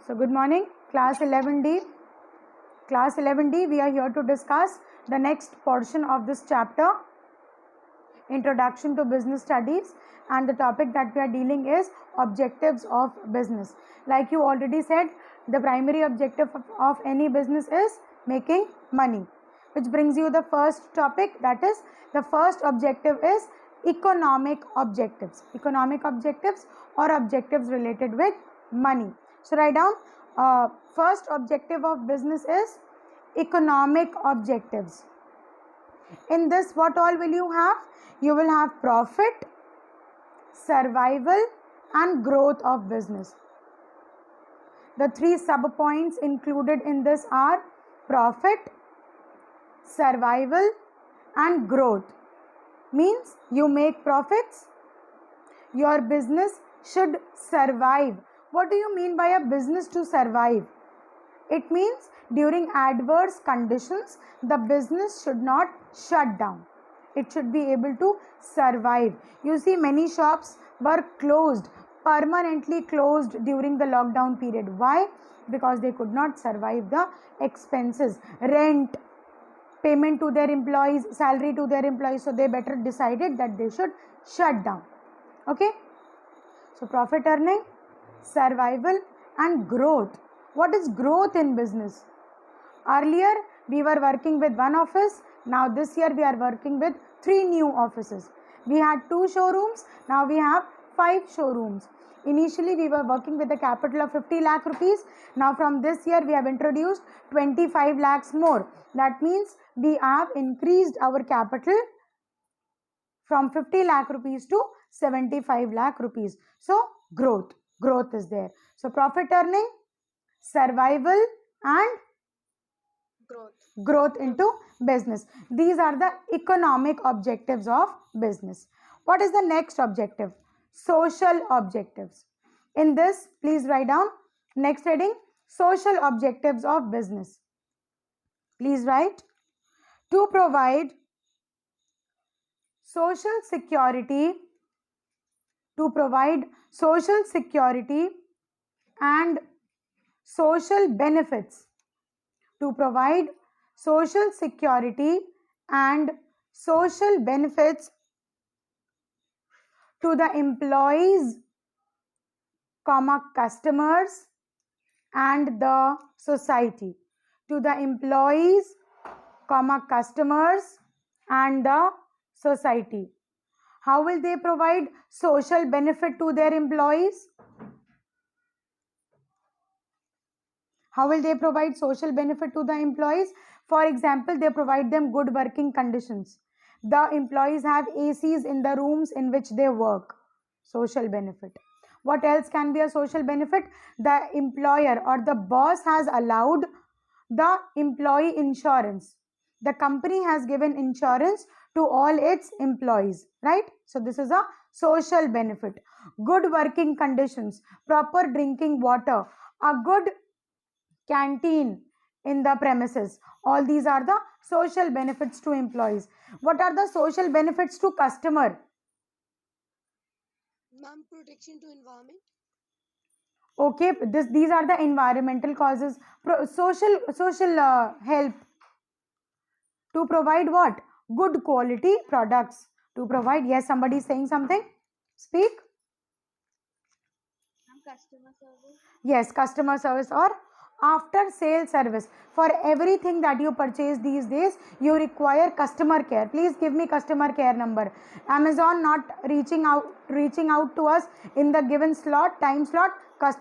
So good morning, class 11D. Class 11D, we are here to discuss the next portion of this chapter, Introduction to Business Studies, and the topic that we are dealing is objectives of business. Like you already said, the primary objective of any business is making money, which brings you the first topic, that is the first objective is economic objectives. Economic objectives or objectives related with money. So write down first objective of business is economic objectives. In this, what all will you have? You will have profit, survival and growth of business. The three sub-points included in this are profit, survival and growth. Means you make profits, your business should survive. What do you mean by a business to survive? It means during adverse conditions, the business should not shut down. It should be able to survive. You see, many shops were closed, permanently closed during the lockdown period. Why? Because they could not survive the expenses, rent, payment to their employees, salary to their employees. So they better decided that they should shut down. Okay. So profit earning, survival and growth. What is growth in business? Earlier we were working with one office. Now this year we are working with 3 new offices. We had 2 showrooms. Now we have 5 showrooms. Initially we were working with a capital of 50 lakh rupees. Now from this year we have introduced 25 lakhs more. That means we have increased our capital from 50 lakh rupees to 75 lakh rupees. So growth is there. So profit earning, survival and growth into business. These are the economic objectives of business. What is the next objective? Social objectives. In this, please write down next heading, social objectives of business. Please write, to provide social security, and social benefits. To provide social security and social benefits to the employees, customers and the society. To the employees, customers and the society. How will they provide social benefit to their employees? How will they provide social benefit to the employees? For example, they provide them good working conditions. The employees have ACs in the rooms in which they work. Social benefit. What else can be a social benefit? The employer or the boss has allowed the employee insurance. The company has given insurance to all its employees, right? So this is a social benefit. Good working conditions, proper drinking water, a good canteen in the premises. All these are the social benefits to employees. What are the social benefits to customer? Ma'am, protection to environment. Okay, these are the environmental causes. Social help. To provide what? Good quality products. To provide, yes, somebody is saying something. Speak. Customer service. Yes, customer service or after sale service. For everything that you purchase these days, you require customer care. Please give me customer care number. Amazon not reaching out to us in the given time slot,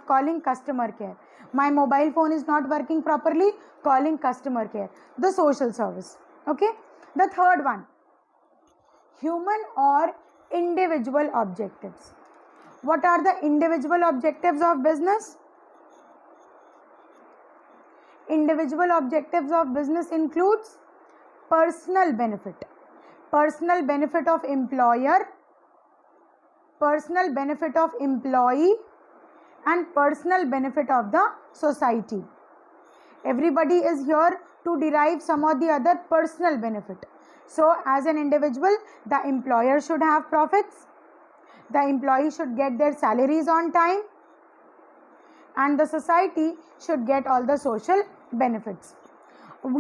calling customer care. My mobile phone is not working properly, calling customer care. The social service. Okay. The third one, human or individual objectives. What are the individual objectives of business? Individual objectives of business includes personal benefit of employer, personal benefit of employee and personal benefit of the society. Everybody is here to derive some or the other personal benefit. So as an individual, the employer should have profits, the employee should get their salaries on time, and the society should get all the social benefits.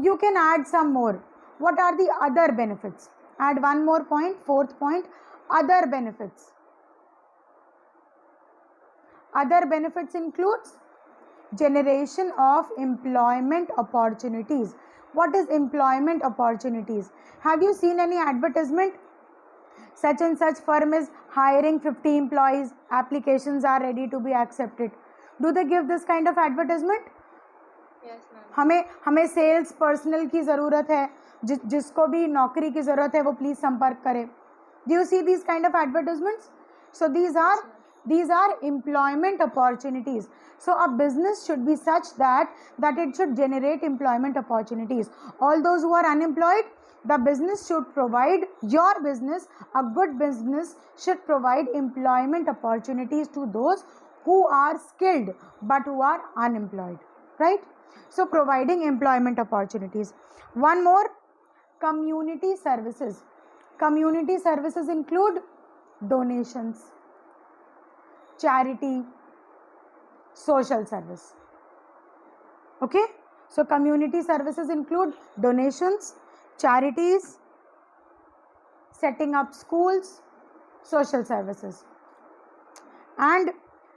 You can add some more. What are the other benefits? Add one more point, fourth point, other benefits. Other benefits includes generation of employment opportunities. What is employment opportunities? Have you seen any advertisement? Such and such firm is hiring 50 employees, applications are ready to be accepted. Do they give this kind of advertisement? Yes, ma'am. हमें sales personal की ज़रूरत है, जिसको भी नौकरी की ज़रूरत है वो प्लीज़ संपर्क करें. Do you see these kind of advertisements? So these are employment opportunities. So a business should be such that it should generate employment opportunities. All those who are unemployed, the business should provide, your business, a good business should provide employment opportunities to those who are skilled but who are unemployed, right? So providing employment opportunities. One more, community services. Community services include donations, charity, social service. Okay, so community services include donations, charities, setting up schools, social services, and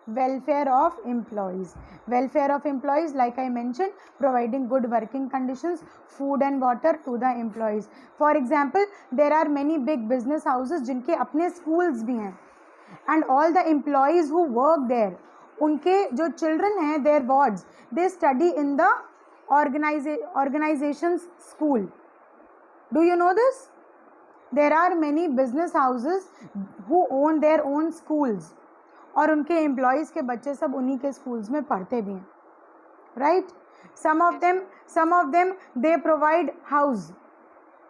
welfare of employees. Welfare of employees, like I mentioned, providing good working conditions, food and water to the employees. For example, there are many big business houses जिनके अपने schools भी हैं, and all the employees who work there, उनके जो children हैं, their wards, they study in the organization's school. Do you know this? There are many business houses who own their own schools, और उनके employees के बच्चे सब उन्हीं के स्कूल्स में पढ़ते भी हैं, right? some of them they provide house,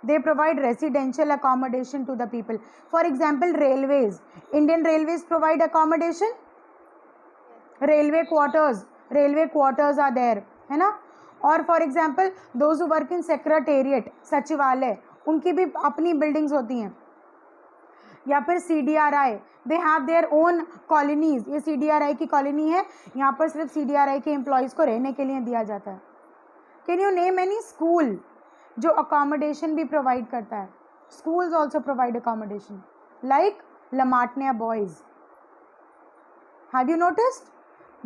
they provide residential accommodation to the people. For example, railways, Indian Railways provide accommodation, railway quarters are there, है ना? और for example those who work in secretariat, सचिवालय, उनकी भी अपनी buildings होती हैं. या फिर CDRI, they have their own colonies. ये CDRI की कॉलोनी है, यहाँ पर सिर्फ CDRI के एम्प्लॉयज़ को रहने के लिए दिया जाता है. Can you name any school जो अकोमोडेशन भी प्रोवाइड करता है? Schools also provide accommodation, like लमाटनिया boys. Have you noticed?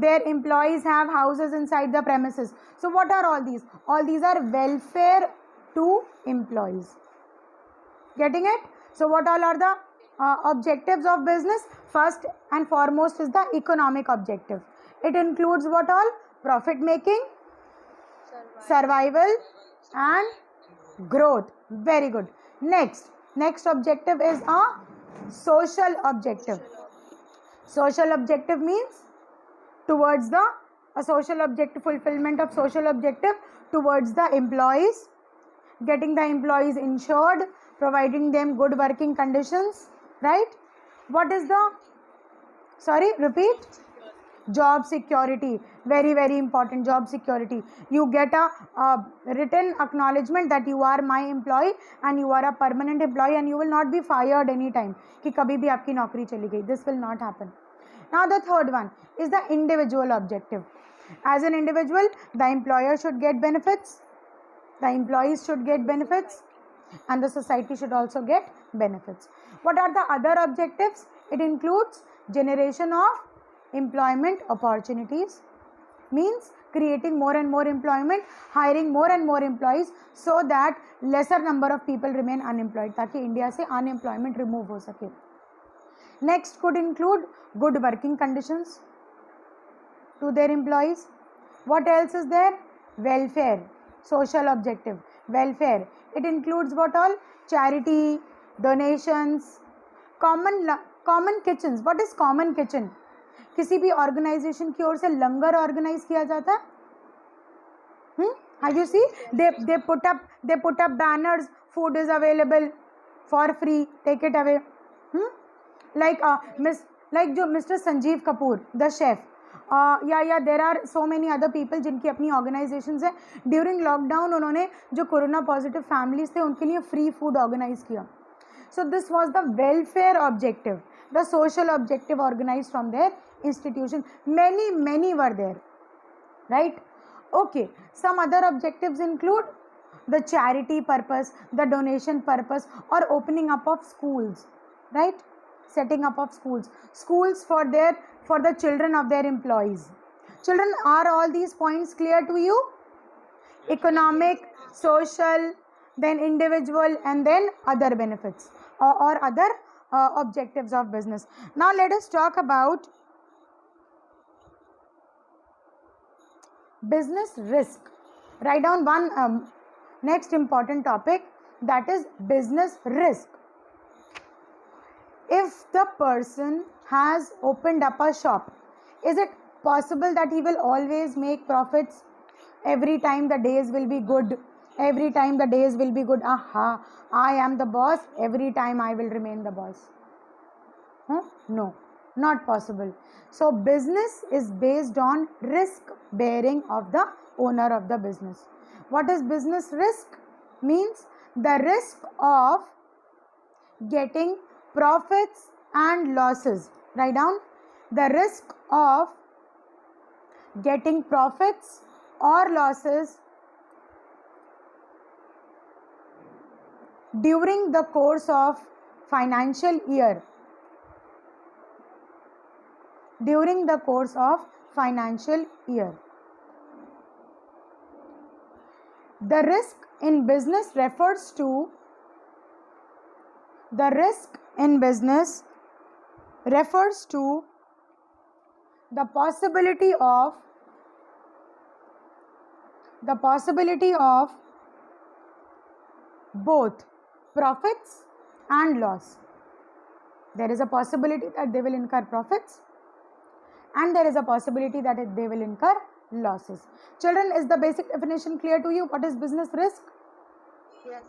Their employees have houses inside the premises. So what are all these? All these are welfare to employees. Getting it? So what all are the objectives of business? First and foremost is the economic objective. It includes what all? Profit making, survival and growth. Very good. Next objective is a social objective. Social objective means towards the social objective, fulfillment of social objective towards the employees, getting the employees insured, providing them good working conditions, right? What is the, sorry, repeat? Job security. Very, very important. Job security. You get a written acknowledgement that you are my employee and you are a permanent employee and you will not be fired anytime कि कभी भी आपकी नौकरी चली गई. This will not happen. Now the third one is the individual objective. As an individual, the employer should get benefits, the employees should get benefits, and the society should also get benefits. What are the other objectives? It includes generation of employment opportunities, means creating more and more employment, hiring more and more employees so that lesser number of people remain unemployed, ताकि India से unemployment remove हो सके. Next could include good working conditions to their employees. What else is there? Welfare, social objective, welfare. It includes what all? Charity, donations, common kitchens. What is common kitchen? किसी भी organisation की ओर से लंगर organise किया जाता है. Have you seen? They put up banners. Food is available for free. Take it away. Like जो Mr. Sanjeev Kapoor, the chef. There are so many other people जिनकी अपनी ऑर्गेनाइजेशंस हैं. ड्यूरिंग लॉकडाउन उन्होंने जो corona positive families थे उनके लिए free food organise किया. So this was the welfare objective, the social objective organised from their institution. Many were there. right? Okay, some other objectives include the charity purpose, the donation purpose, or opening up of schools, right? Setting up of schools for the children of their employees. Children, are all these points clear to you? Economic, social, then individual, and then other benefits or other objectives of business. Now let us talk about business risk. Write down one next important topic, that is business risk. If the person has opened up a shop, is it possible that he will always make profits? Every time the days will be good, every time the days will be good, aha, I am the boss, every time I will remain the boss. No, not possible. So business is based on risk bearing of the owner of the business. What is business risk? Means the risk of getting profits and losses. Write down, the risk of getting profits or losses during the course of financial year. During the course of financial year. The risk in business refers to the possibility of both profits and loss. There is a possibility that they will incur profits and there is a possibility that they will incur losses. Children, is the basic definition clear to you? What is business risk? Yes.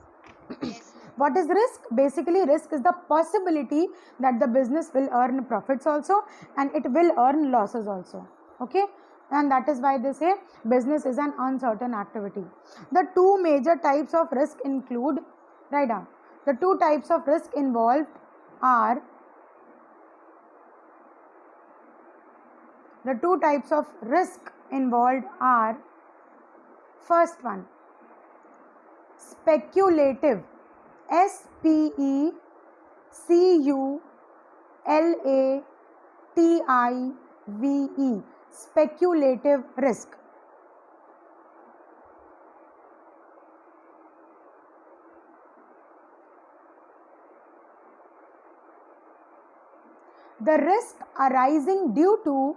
What is risk? Basically, risk is the possibility that the business will earn profits also and it will earn losses also. Okay, and that is why they say business is an uncertain activity. The two major types of risk include, write down, the two types of risk involved are, the two types of risk involved are, first one, speculative, SPECULATIVE, speculative risk. The risk arising due to,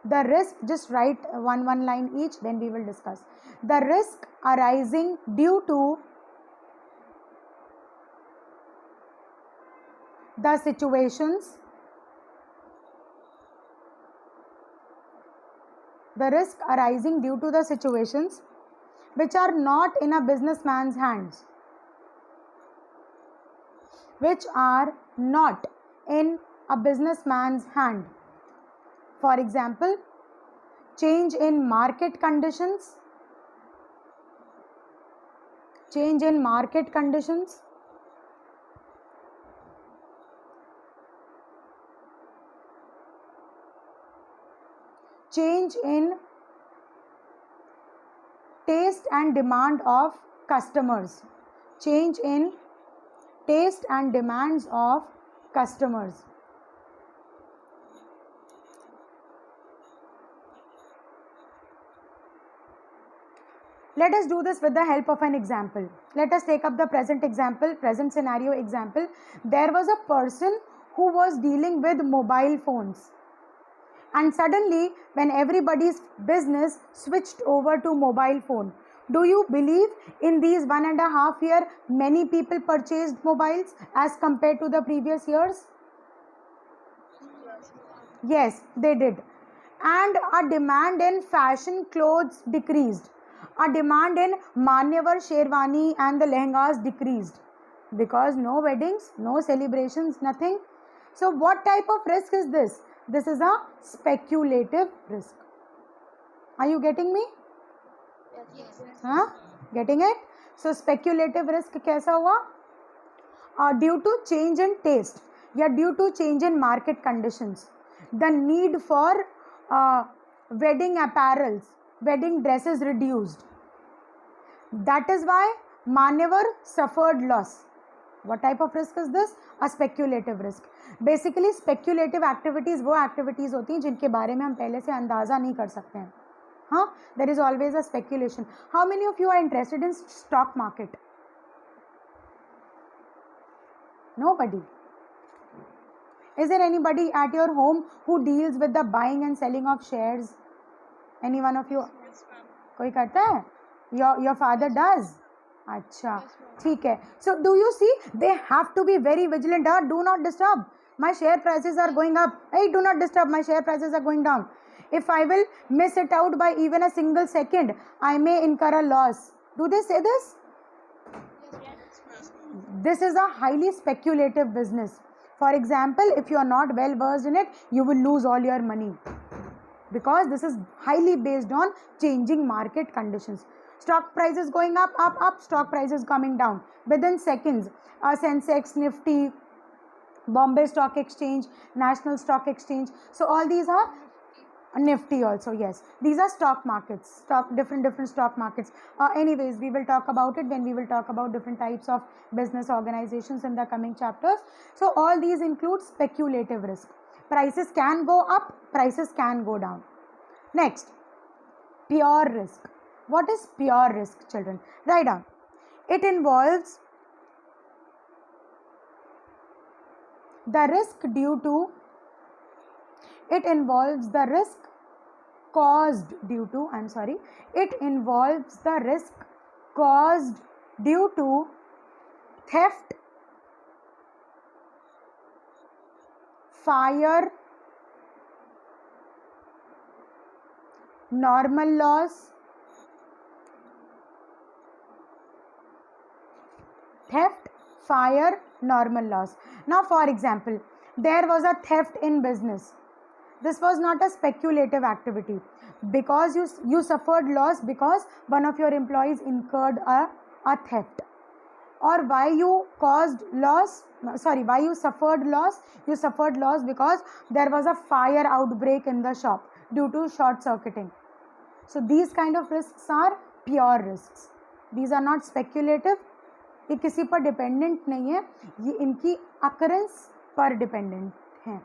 the risk, just write one line each, then we will discuss. The risk arising due to the situations, the risk arising due to the situations which are not in a businessman's hands, which are not in a businessman's hand. For example, change in market conditions, change in market conditions, change in taste and demand of customers, change in taste and demands of customers. Let us do this with the help of an example. Let us take up the present example, present scenario example. There was a person who was dealing with mobile phones. And suddenly, when everybody's business switched over to mobile phone, do you believe in these 1.5 years, many people purchased mobiles as compared to the previous years? Yes, they did. And a demand in fashion clothes decreased. A demand in Manyavar Sherwani and the lehengas decreased. Because no weddings, no celebrations, nothing. So what type of risk is this? This is a speculative risk. Are you getting me? Yes. Huh? Getting it? So speculative risk कैसा हुआ? Due to change in taste या due to change in market conditions, the need for wedding apparels, wedding dresses reduced. That is why Manyavar suffered loss. What type of risk is this? A speculative risk. Basically speculative activities वो activities होती हैं जिनके बारे में हम पहले से अंदाज़ा नहीं कर सकते हैं. हाँ, there is always a speculation. How many of you are interested in stock market? Nobody. Is there anybody at your home who deals with the buying and selling of shares? Any one of you? कोई करता है? Your father does? अच्छा, ठीक है. So do you see, they have to be very vigilant. Do not disturb. My share prices are going up. Hey, do not disturb. My share prices are going down. If I will miss it out by even a single second, I may incur a loss. Do they say this? This is a highly speculative business. For example, if you are not well versed in it, you will lose all your money, because this is highly based on changing market conditions. Stock prices going up, stock prices coming down within seconds. Sensex, Nifty, Bombay Stock Exchange, National Stock Exchange. So all these are Nifty also, yes. These are stock markets, different stock markets. Anyways, we will talk about it when we will talk about different types of business organizations in the coming chapters. So all these include speculative risk. Prices can go up, prices can go down. Next, pure risk. What is pure risk, children? Write down. It involves the risk due to, it involves the risk caused due to, it involves the risk caused due to theft, fire, normal loss, theft, fire, normal loss. Now, for example, there was a theft in business. This was not a speculative activity, because you suffered loss because one of your employees incurred a theft. Or why you suffered loss? You suffered loss because there was a fire outbreak in the shop due to short circuiting. So these kind of risks are pure risks. These are not speculative. ये किसी पर dependent नहीं है, ये इनकी occurrence पर dependent हैं.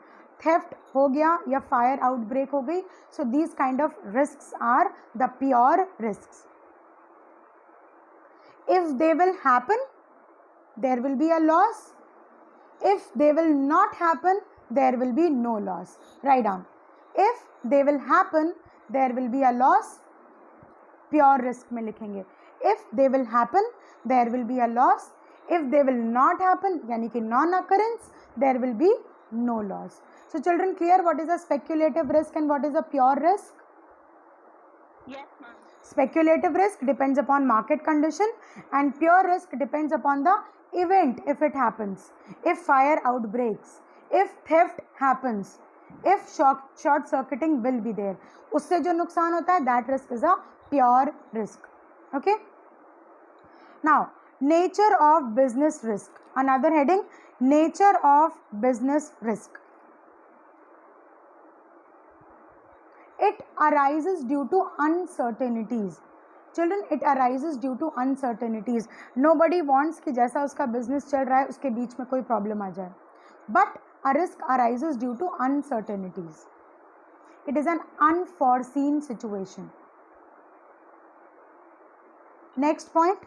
Theft हो गया या फायर आउटब्रेक हो गई. So these kind of risks are the pure risks. If they will happen, there will be a loss. If they will not happen, there will be no loss. Write down. If they will happen, there will be a loss. Pure risk में लिखेंगे. If they will happen, there will be a loss. If they will not happen, यानी कि non-occurrence, there will be no loss. So children, clear what is a speculative risk and what is a pure risk? Yes, ma'am. Speculative risk depends upon market condition, and pure risk depends upon the event, if it happens, if fire outbreaks, if theft happens, if short circuiting will be there. उससे जो नुकसान होता है, that risk is a pure risk. Okay. Now, nature of business risk. Another heading, nature of business risk. It arises due to uncertainties. Children, it arises due to uncertainties. Nobody wants कि जैसा उसका business चल रहा है उसके बीच में कोई problem आ जाए. But a risk arises due to uncertainties. It is an unforeseen situation. Next point.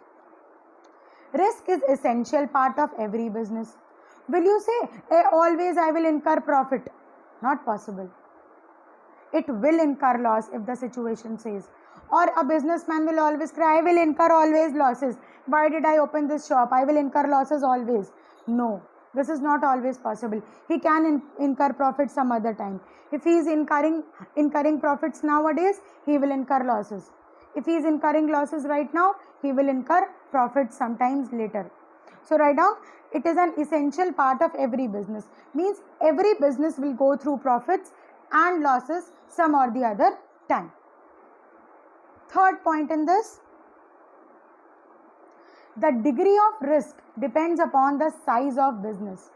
Risk is essential part of every business. Will you say, always I will incur profit? Not possible. It will incur loss if the situation says. Or a businessman will always cry, I will incur always losses. Why did I open this shop? I will incur losses always. No, this is not always possible. He can incur profit some other time. If he is incurring profits nowadays, he will incur losses. If he is incurring losses right now, he will incur profits sometimes later. So write down, it is an essential part of every business. Means every business will go through profits and losses some or the other time. Third point in this, the degree of risk depends upon the size of business.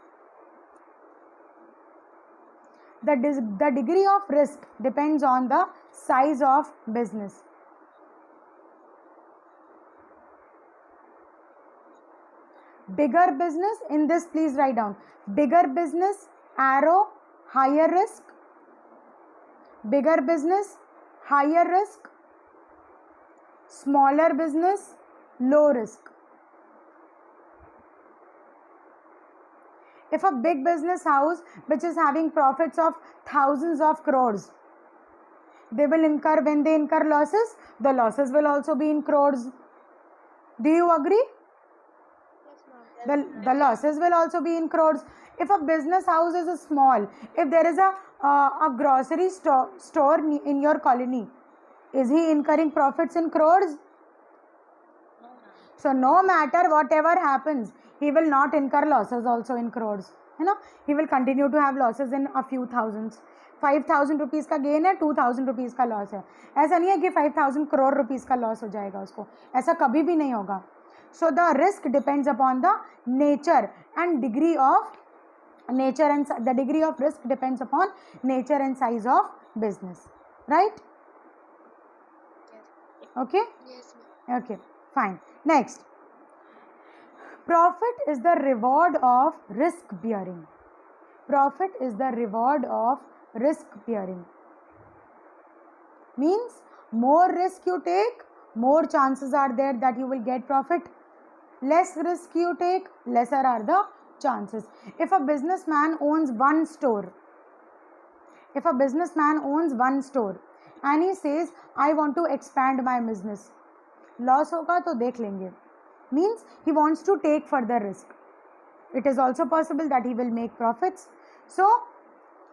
The degree of risk depends on the size of business. Bigger business, in this please write down, bigger business, arrow, higher risk. Bigger business, higher risk. Smaller business, low risk. If a big business house which is having profits of thousands of crores, they will incur, when they incur losses, the losses will also be in crores. Do you agree? The losses will also be in crores. If a business house is a small, if there is a grocery store in your colony, is he incurring profits in crores? So no matter whatever happens, he will not incur losses also in crores. He will continue to have losses in a few thousands. 5,000 rupees का gain है, 2,000 rupees का loss है. ऐसा नहीं है कि 5,000 crore rupees का loss हो जाएगा उसको, ऐसा कभी भी नहीं होगा. So the risk depends upon the nature and degree of the degree of risk depends upon nature and size of business, right? Okay? Yes, Okay, fine. Next, profit is the reward of risk bearing. Profit is the reward of risk bearing. Means more risk you take, more chances are there that you will get profit. Less risk you take, lesser are the chances. If a businessman owns one store, and he says, I want to expand my business, loss hoga to dekh lenge, means he wants to take further risk. It is also possible that he will make profits. So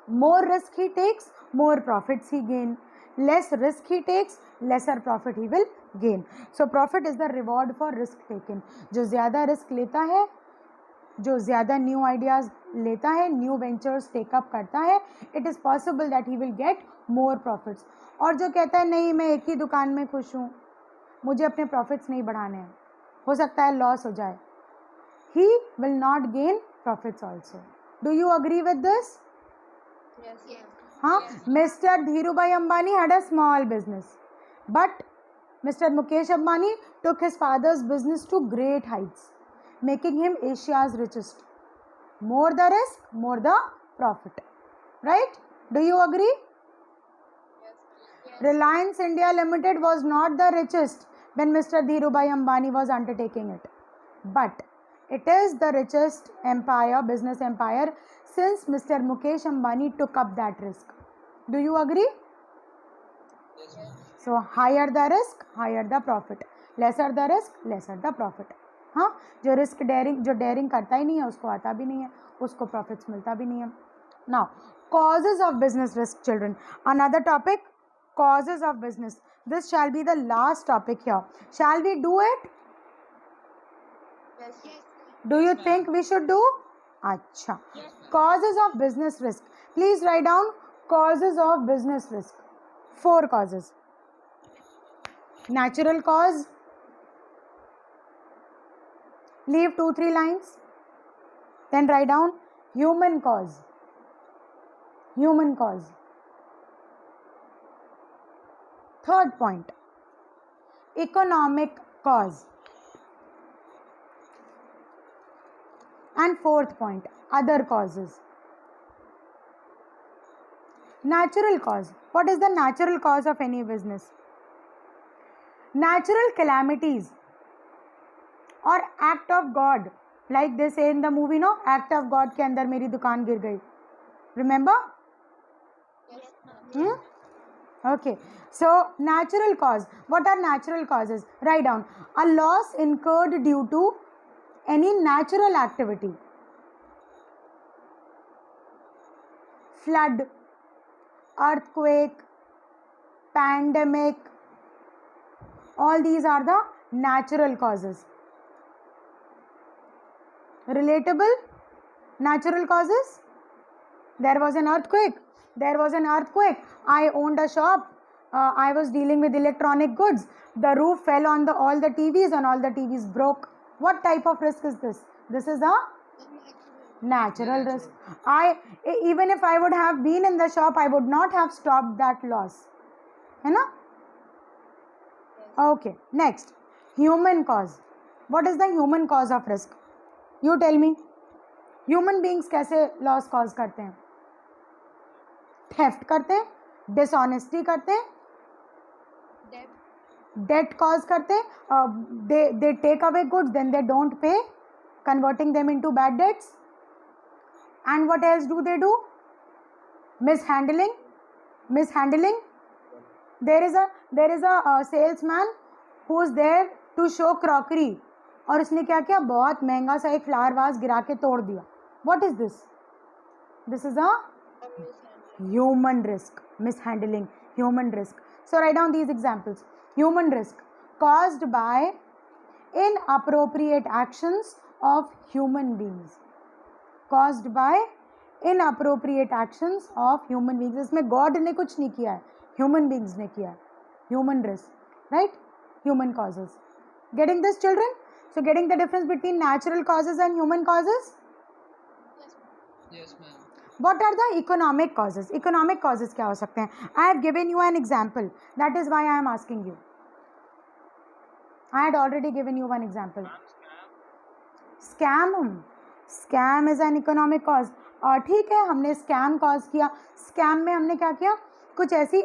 more risk he takes, more profits he gain. Less risk he takes, lesser profit he will gain. So profit is the reward for risk taken. जो ज़्यादा risk लेता है, जो ज़्यादा new ideas लेता है, new ventures take up करता है, it is possible that he will get more profits. और जो कहता है नहीं मैं एक ही दुकान में खुश हूँ, मुझे अपने profits नहीं बढ़ाने हैं, हो सकता है loss हो जाए, he will not gain profits also. Do you agree with this? yes, yes. Huh? Mr. Dhirubhai Ambani had a small business, but Mr. Mukesh Ambani took his father's business to great heights, making him Asia's richest. More the risk, more the profit. Right? Do you agree? Yes. Reliance India Limited was not the richest when Mr. Dhirubhai Ambani was undertaking it, but it is the richest business empire, since Mr. Mukesh Ambani took up that risk. Do you agree? Yes. So higher the risk, higher the profit. Lesser the risk, lesser the profit. हाँ, जो daring करता ही नहीं है, उसको आता भी नहीं है, उसको profits मिलता भी नहीं है. Now, causes of business risk, children. Another topic, causes of business. This shall be the last topic here. Shall we do it? Yes. Do you think we should do? Acha. Causes of business risk. Please write down causes of business risk. 4 causes. Natural cause. Leave 2-3 lines. Then write down human cause. Human cause. Third point, economic cause. And fourth point, other causes. Natural cause. What is the natural cause of any business? Natural calamities or act of God, like they say in the movie, no, act of God के अंदर मेरी दुकान गिर गई. Remember? Yes. Okay. So natural cause. What are natural causes? Write down. A loss incurred due to any natural activity. Flood, earthquake, pandemic. All these are the natural causes. Relatable? Natural causes? There was an earthquake. I owned a shop. I was dealing with electronic goods. The roof fell on all the TVs and all the TVs broke. What type of risk is this? This is a natural risk. Even if I would have been in the shop, I would not have stopped that loss. है ना? Okay, next, human cause. What is the human cause of risk? You tell me. Human beings कैसे loss cause करते हैं? Theft करते हैं, dishonesty करते हैं, Debt. debt cause करते हैं, they take away goods, then they don't pay, converting them into bad debts. And what else do they do? Mishandling. There is a salesman who is there to show crockery, और उसने क्या किया? बहुत महंगा सा एक फ्लावर वाज गिरा के तोड़ दिया. What is this? This is a human risk. Mishandling, human risk. So write down these examples. Human risk caused by inappropriate actions of human beings. Caused by inappropriate actions of human beings. इसमें God ने कुछ नहीं किया है, human beings ने किया है. Human risk, right? Human causes. Getting this, children? So getting the difference between natural causes and human causes? Yes, ma'am. What are the economic causes? Economic causes क्या हो सकते हैं? I have given you an example. That is why I am asking you. I had already given you one example. Scam is an economic cause. और ठीक है, हमने scam cause किया. Scam में हमने क्या किया? कुछ ऐसी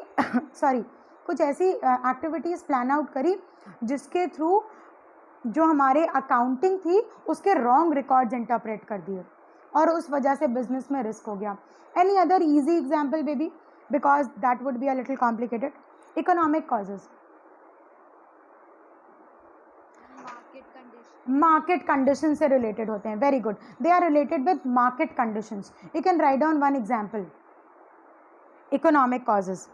कुछ ऐसी एक्टिविटीज़ प्लान आउट करी जिसके थ्रू जो हमारे अकाउंटिंग थी उसके रॉन्ग रिकॉर्ड्स इंटरप्रेट कर दिए, और उस वजह से बिजनेस में रिस्क हो गया. Any other easy example baby, because that would be a little complicated. Economic causes. Market condition से रिलेटेड होते हैं. Very good, they are related with market conditions. You can write down one example. Economic causes.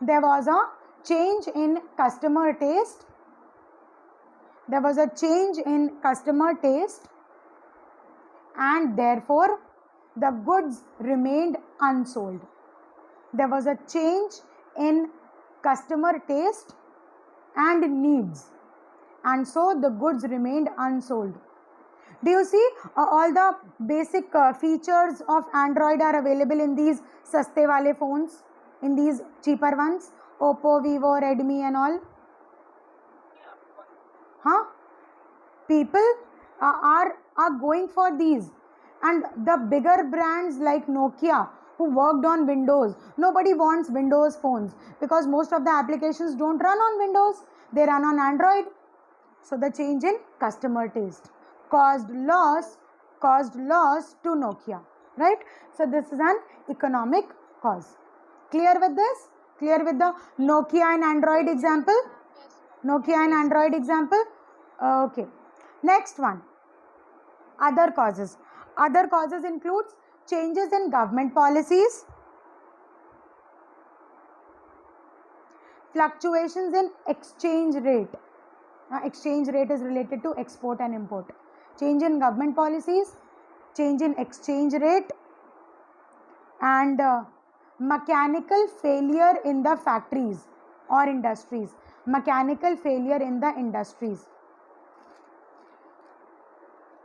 There was a change in customer taste. There was a change in customer taste, and therefore the goods remained unsold. There was a change in customer taste and needs, and so the goods remained unsold. Do you see all the basic features of Android are available in these saste wale phones, in these cheaper ones, Oppo, Vivo, Redmi and all? Huh? People are going for these, and the bigger brands like Nokia, who worked on Windows, nobody wants Windows phones because most of the applications don't run on Windows, they run on Android. So the change in customer taste caused loss to Nokia, right? So this is an economic cause. Clear with this? Clear with the Nokia and Android example? Nokia and Android example? Okay. Next one. Other causes. Other causes includes changes in government policies, fluctuations in exchange rate. Exchange rate is related to export and import. Change in government policies, change in exchange rate, and mechanical failure in the factories or industries. Mechanical failure in the industries.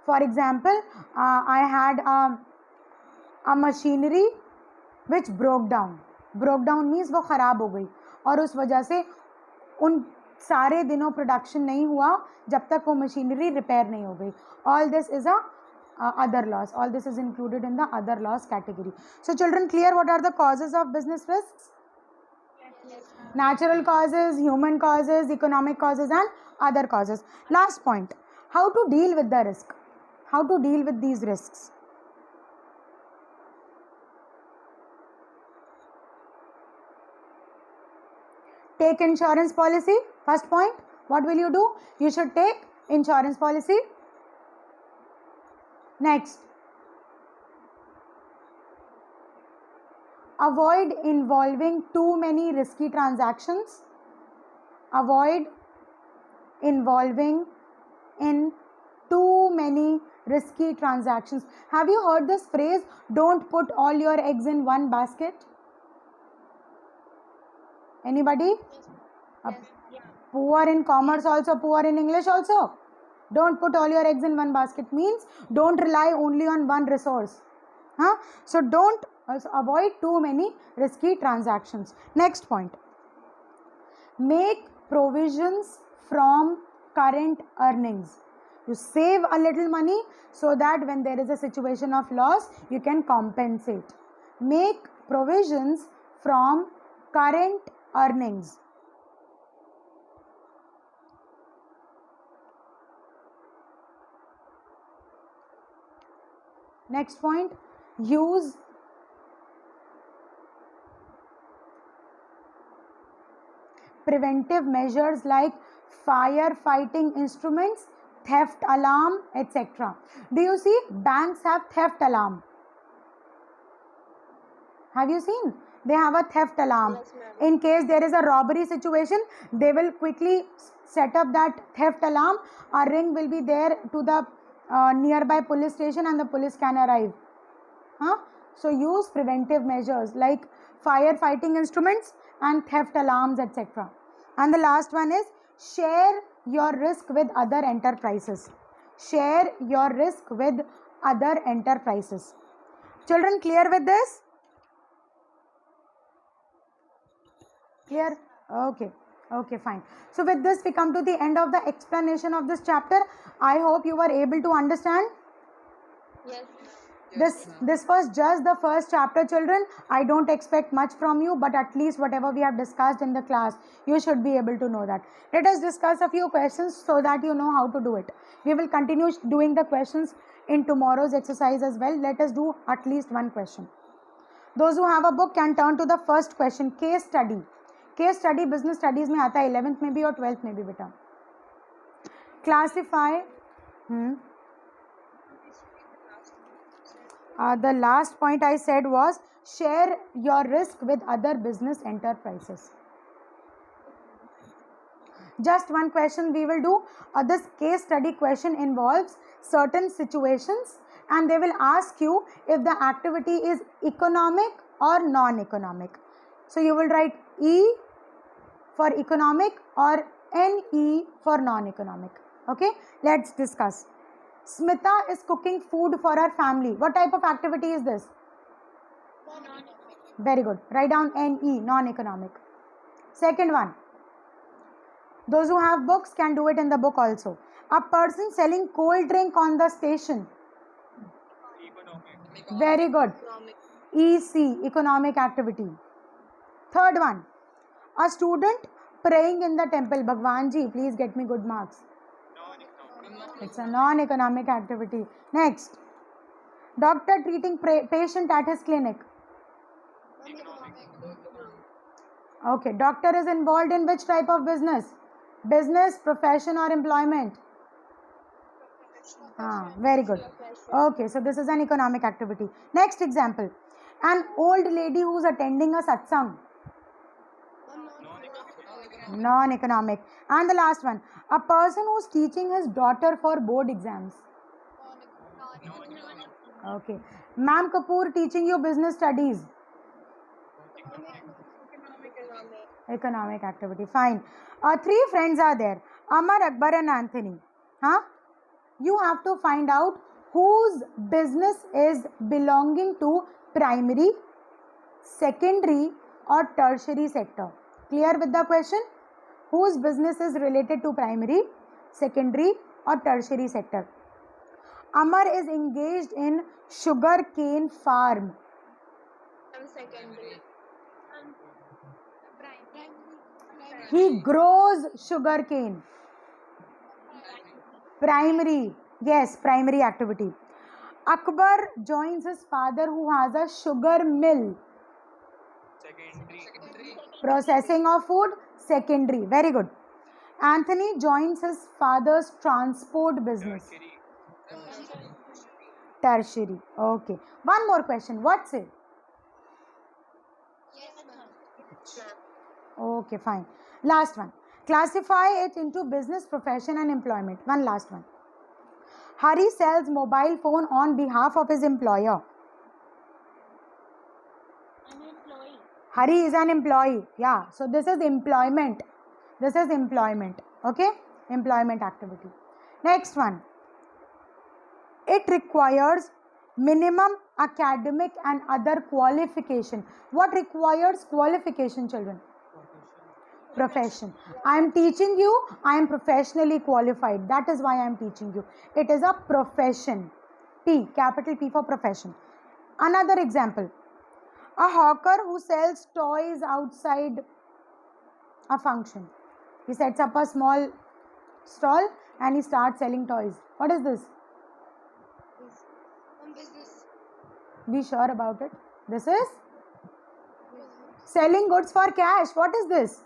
For example, I had a machinery which broke down. Broke down means वो ख़राब हो गई, और उस वजह से उन सारे दिनों प्रोडक्शन नहीं हुआ जब तक वो मशीनरी रिपेयर नहीं हो गई. All this is a other loss. All this is included in the other loss category. So children, clear what are the causes of business risks? Yes. Natural causes, human causes, economic causes and other causes. Last point, how to deal with the risk? How to deal with these risks? Take insurance policy. First point, what will you do? You should take insurance policy. Next, avoid involving too many risky transactions. Avoid involving in too many risky transactions. Have you heard this phrase, don't put all your eggs in one basket? Anybody? Yes. Poor in commerce also, poor in English also. Don't put all your eggs in one basket means don't rely only on one resource. So don't avoid too many risky transactions. Next point, make provisions from current earnings. You save a little money so that when there is a situation of loss, you can compensate. Make provisions from current earnings. Next point, use preventive measures like fire fighting instruments, theft alarm, etc. Do you see banks have theft alarm? Have you seen? They have a theft alarm. Yes, ma'am. In case there is a robbery situation, they will quickly set up that theft alarm. A ring will be there to the nearby police station and the police can arrive. So use preventive measures like fire fighting instruments and theft alarms, etc. And the last one is share your risk with other enterprises. Share your risk with other enterprises. Children, clear with this? Clear? Okay, fine. So with this we come to the end of the explanation of this chapter. I hope you were able to understand. Yes. This was just the first chapter, children. I don't expect much from you, but at least whatever we have discussed in the class, you should be able to know that. Let us discuss a few questions so that you know how to do it. We will continue doing the questions in tomorrow's exercise as well. Let us do at least one question. Those who have a book can turn to the first question, case study. Case study business studies में आता है 11th में भी और 12th में भी बेटा. Classify. The last point I said was share your risk with other business enterprises. Just one question we will do. This case study question involves certain situations and they will ask you if the activity is economic or non-economic. So you will write E for economic or NE for non-economic. Okay, let's discuss. Smita is cooking food for her family. What type of activity is this? Very good. Write down NE, non-economic. Second one. Those who have books can do it in the book also. A person selling cold drink on the station. Very good. EC, economic activity. Third one. A student praying in the temple. Bhagwan ji, please get me good marks. It's a non-economic activity. Next. Doctor treating patient at his clinic. Okay. Doctor is involved in which type of business? Business, profession or employment? Very good. Okay. So this is an economic activity. Next example. An old lady who is attending a satsang. Non-economic. And the last one. A person who is teaching his daughter for board exams. Okay. Ma'am Kapoor teaching you business studies. Economic activity. Fine. Three friends are there. Amar, Akbar and Anthony. You have to find out whose business is belonging to primary, secondary or tertiary sector. Clear with the question? Whose business is related to primary, secondary or tertiary sector? Amar is engaged in sugar cane farm. Secondary. He grows sugar cane. Primary. Yes, primary activity. Akbar joins his father who has a sugar mill. Secondary. Processing of food. Secondary. Very good. Anthony joins his father's transport business. Tertiary. Okay. One more question. What's it? Okay, fine. Last one. Classify it into business, profession and employment. One last one. Hari sells mobile phone on behalf of his employer. An employee. Hari is an employee. Yeah. So this is employment. This is employment. Okay. Employment activity. Next one. It requires minimum academic and other qualification. What requires qualification, children? Profession. I am teaching you, I am professionally qualified. That is why I am teaching you. It is a profession. P, capital P for profession. Another example. A hawker who sells toys outside a function. He sets up a small stall and he starts selling toys. What is this? Business. Be sure about it. This is selling goods for cash. What is this?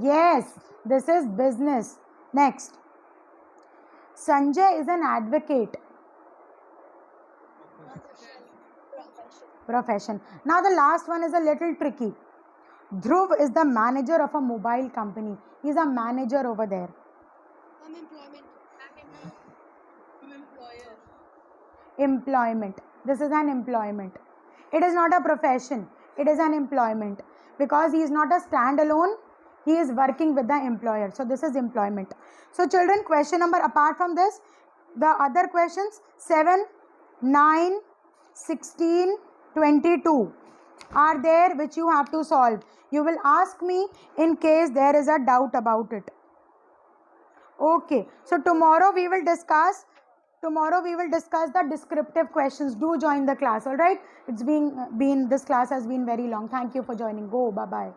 Yes, this is business. Next. Sanjay is an advocate. Profession. Now the last one is a little tricky. Dhruv is the manager of a mobile company. He is a manager over there. Employment. This is an employment. It is not a profession. It is an employment because he is not a standalone. He is working with the employer. So this is employment. So children, question number apart from this, the other questions 7, 9, 16, 22 are there which you have to solve. You will ask me in case there is a doubt about it. Okay. So tomorrow we will discuss the descriptive questions. Do join the class. All right. It's been this class has been very long. Thank you for joining. Go. Bye bye.